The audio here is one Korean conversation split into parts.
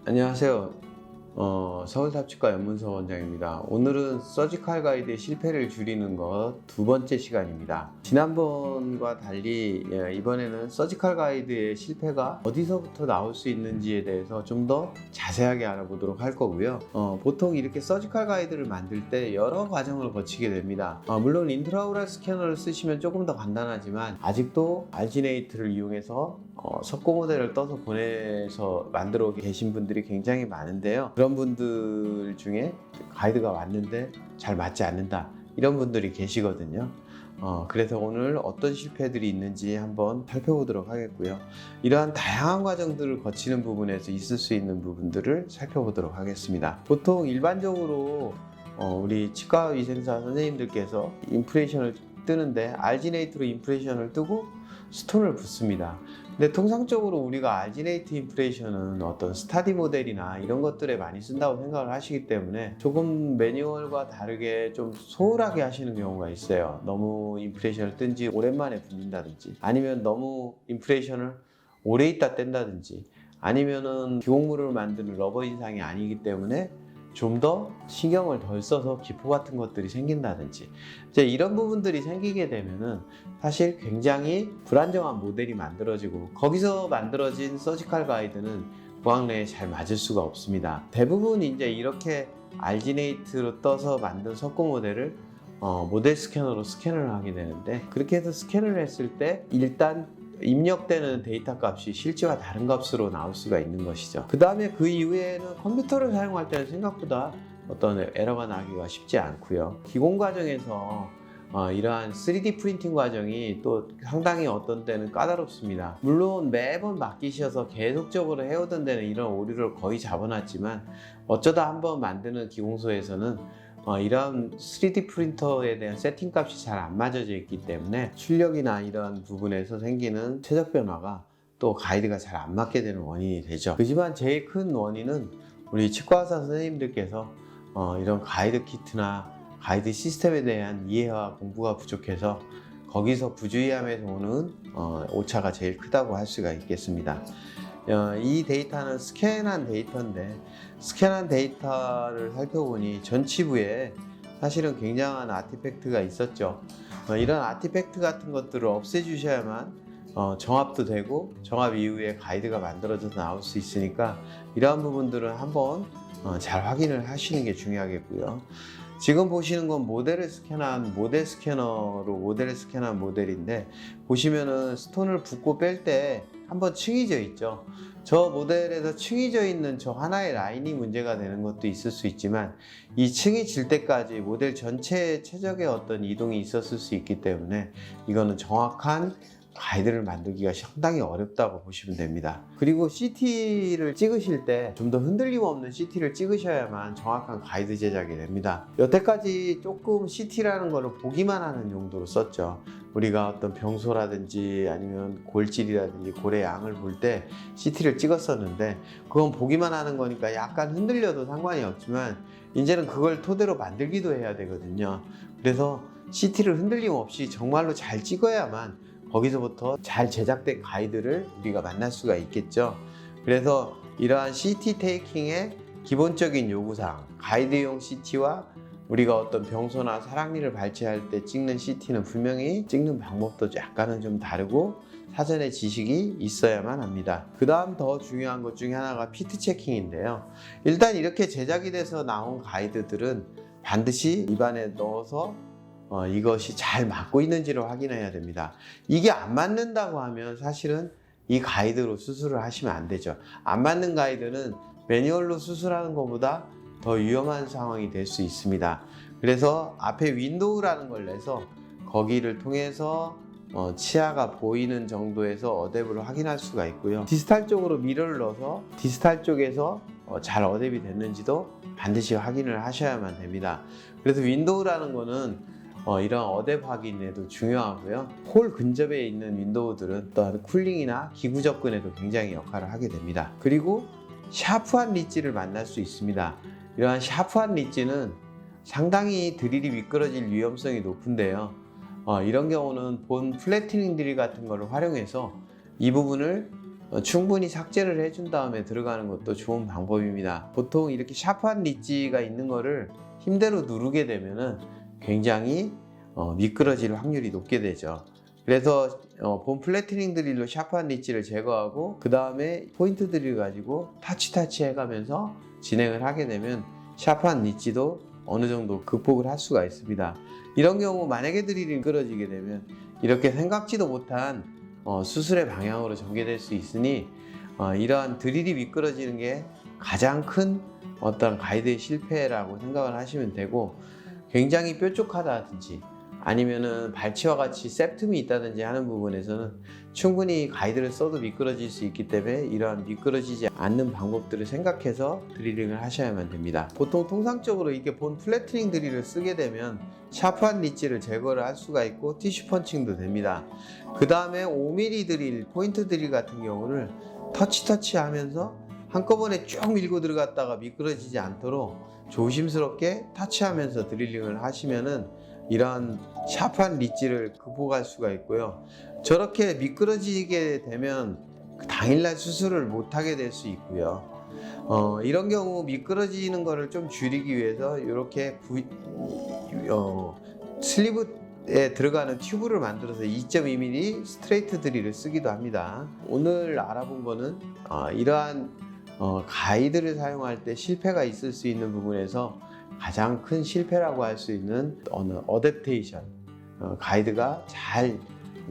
안녕하세요. 서울삽치과 연문서 원장입니다. 오늘은 서지컬 가이드의 실패를 줄이는 것 두 번째 시간입니다. 지난번과 달리 이번에는 서지컬 가이드의 실패가 어디서부터 나올 수 있는지에 대해서 좀 더 자세하게 알아보도록 할 거고요. 보통 이렇게 서지컬 가이드를 만들 때 여러 과정을 거치게 됩니다. 물론 인트라오럴 스캐너를 쓰시면 조금 더 간단하지만 아직도 알지네이트를 이용해서 석고 모델을 떠서 보내서 만들어 계신 분들이 굉장히 많은데요. 그런 분들 중에 가이드가 왔는데 잘 맞지 않는다, 이런 분들이 계시거든요. 그래서 오늘 어떤 실패들이 있는지 한번 살펴보도록 하겠고요. 이러한 다양한 과정들을 거치는 부분에서 있을 수 있는 부분들을 살펴보도록 하겠습니다. 보통 일반적으로 우리 치과위생사 선생님들께서 임프레션을 뜨는데 알지네이트로 임프레션을 뜨고 스톤을 붓습니다. 근데 통상적으로 우리가 알지네이트 임프레션은 어떤 스타디 모델이나 이런 것들에 많이 쓴다고 생각을 하시기 때문에 조금 매뉴얼과 다르게 좀 소홀하게 하시는 경우가 있어요. 너무 임프레션을 뜬 지 오랜만에 붓는다든지, 아니면 너무 임프레션을 오래 있다 뗀다든지, 아니면은 기공물을 만드는 러버 인상이 아니기 때문에 좀 더 신경을 덜 써서 기포 같은 것들이 생긴다든지, 이제 이런 부분들이 생기게 되면은 사실 굉장히 불안정한 모델이 만들어지고, 거기서 만들어진 서지컬 가이드는 고학내에 잘 맞을 수가 없습니다. 대부분 이제 이렇게 알지네이트로 떠서 만든 석고 모델을 모델 스캐너로 스캔을 하게 되는데, 그렇게 해서 스캔을 했을 때 일단 입력되는 데이터 값이 실제와 다른 값으로 나올 수가 있는 것이죠. 그 다음에 그 이후에는 컴퓨터를 사용할 때는 생각보다 어떤 에러가 나기가 쉽지 않고요. 기공 과정에서 이러한 3D 프린팅 과정이 또 상당히 어떤 때는 까다롭습니다. 물론 매번 맡기셔서 계속적으로 해오던 데는 이런 오류를 거의 잡아놨지만, 어쩌다 한번 만드는 기공소에서는 이런 3D 프린터에 대한 세팅 값이 잘 안 맞아져 있기 때문에 출력이나 이런 부분에서 생기는 최적 변화가 또 가이드가 잘 안 맞게 되는 원인이 되죠. 하지만 제일 큰 원인은 우리 치과의사 선생님들께서 이런 가이드 키트나 가이드 시스템에 대한 이해와 공부가 부족해서 거기서 부주의함에서 오는 오차가 제일 크다고 할 수가 있겠습니다. 이 데이터는 스캔한 데이터인데, 스캔한 데이터를 살펴보니 전치부에 사실은 굉장한 아티팩트가 있었죠. 이런 아티팩트 같은 것들을 없애주셔야만 정합도 되고, 정합 이후에 가이드가 만들어져서 나올 수 있으니까 이러한 부분들은 한번 잘 확인을 하시는 게 중요하겠고요. 지금 보시는 건 모델을 스캔한 모델 스캐너로 모델을 스캔한 모델인데, 보시면은 스톤을 붓고 뺄 때 한번 층이져 있죠. 저 모델에서 층이져 있는 저 하나의 라인이 문제가 되는 것도 있을 수 있지만, 이 층이 질 때까지 모델 전체의 최적의 어떤 이동이 있었을 수 있기 때문에 이거는 정확한 가이드를 만들기가 상당히 어렵다고 보시면 됩니다. 그리고 CT를 찍으실 때 좀 더 흔들림 없는 CT를 찍으셔야만 정확한 가이드 제작이 됩니다. 여태까지 조금 CT라는 거를 보기만 하는 용도로 썼죠. 우리가 어떤 병소라든지 아니면 골질이라든지 골의 양을 볼 때 CT를 찍었었는데, 그건 보기만 하는 거니까 약간 흔들려도 상관이 없지만 이제는 그걸 토대로 만들기도 해야 되거든요. 그래서 CT를 흔들림 없이 정말로 잘 찍어야만 거기서부터 잘 제작된 가이드를 우리가 만날 수가 있겠죠. 그래서 이러한 CT 테이킹의 기본적인 요구사항, 가이드용 CT와 우리가 어떤 병소나 사랑니를 발치할 때 찍는 CT는 분명히 찍는 방법도 약간은 좀 다르고 사전에 지식이 있어야만 합니다. 그 다음 더 중요한 것 중에 하나가 피트 체킹인데요. 일단 이렇게 제작이 돼서 나온 가이드들은 반드시 입안에 넣어서 이것이 잘 맞고 있는지를 확인해야 됩니다. 이게 안 맞는다고 하면 사실은 이 가이드로 수술을 하시면 안 되죠. 안 맞는 가이드는 매뉴얼로 수술하는 것보다 더 위험한 상황이 될 수 있습니다. 그래서 앞에 윈도우라는 걸 내서 거기를 통해서 치아가 보이는 정도에서 어댑을 확인할 수가 있고요. 디스탈 쪽으로 미러를 넣어서 디스탈 쪽에서 잘 어댑이 됐는지도 반드시 확인을 하셔야만 됩니다. 그래서 윈도우라는 거는 이런 어댑 확인에도 중요하고요. 홀 근접에 있는 윈도우들은 또한 쿨링이나 기구 접근에도 굉장히 역할을 하게 됩니다. 그리고 샤프한 리지를 만날 수 있습니다. 이러한 샤프한 리지는 상당히 드릴이 미끄러질 위험성이 높은데요. 이런 경우는 본 플래티닝 드릴 같은 거를 활용해서 이 부분을 충분히 삭제를 해준 다음에 들어가는 것도 좋은 방법입니다. 보통 이렇게 샤프한 리지가 있는 거를 힘대로 누르게 되면은 굉장히 미끄러질 확률이 높게 되죠. 그래서 본 플래트닝 드릴로 샤프한 리지를 제거하고 그 다음에 포인트 드릴 가지고 타치 해가면서 진행을 하게 되면 샤프한 리지도 어느 정도 극복을 할 수가 있습니다. 이런 경우 만약에 드릴이 미끄러지게 되면 이렇게 생각지도 못한 수술의 방향으로 전개될 수 있으니 이러한 드릴이 미끄러지는 게 가장 큰 어떤 가이드의 실패라고 생각을 하시면 되고, 굉장히 뾰족하다든지 아니면은 발치와 같이 셉텀이 있다든지 하는 부분에서는 충분히 가이드를 써도 미끄러질 수 있기 때문에 이러한 미끄러지지 않는 방법들을 생각해서 드리링을 하셔야만 됩니다. 보통 통상적으로 이렇게 본 플래트닝 드릴을 쓰게 되면 샤프한 리지를 제거를 할 수가 있고 티슈 펀칭도 됩니다. 그 다음에 5mm 드릴, 포인트 드릴 같은 경우를 터치 하면서 한꺼번에 쭉 밀고 들어갔다가 미끄러지지 않도록 조심스럽게 터치하면서 드릴링을 하시면은 이러한 샤프한 리지를 극복할 수가 있고요. 저렇게 미끄러지게 되면 당일날 수술을 못하게 될 수 있고요. 이런 경우 미끄러지는 거를 좀 줄이기 위해서 이렇게 슬리브에 들어가는 튜브를 만들어서 2.2mm 스트레이트 드릴을 쓰기도 합니다. 오늘 알아본 거는 이러한 가이드를 사용할 때 실패가 있을 수 있는 부분에서 가장 큰 실패라고 할 수 있는 어댑테이션, 가이드가 잘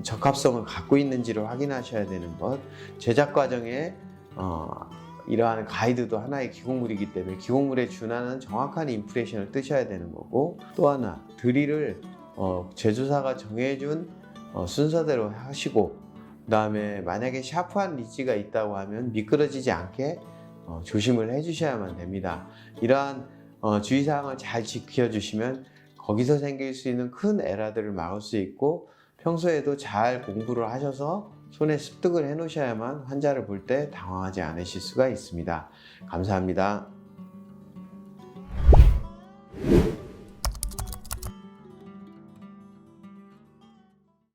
적합성을 갖고 있는지를 확인하셔야 되는 것. 제작 과정에 이러한 가이드도 하나의 기공물이기 때문에 기공물에 준하는 정확한 인프레션을 뜨셔야 되는 거고, 또 하나 드릴을 제조사가 정해준 순서대로 하시고, 그 다음에 만약에 샤프한 리지가 있다고 하면 미끄러지지 않게 조심을 해주셔야만 됩니다. 이러한 주의사항을 잘 지켜주시면 거기서 생길 수 있는 큰 에러들을 막을 수 있고, 평소에도 잘 공부를 하셔서 손에 습득을 해 놓으셔야만 환자를 볼 때 당황하지 않으실 수가 있습니다. 감사합니다.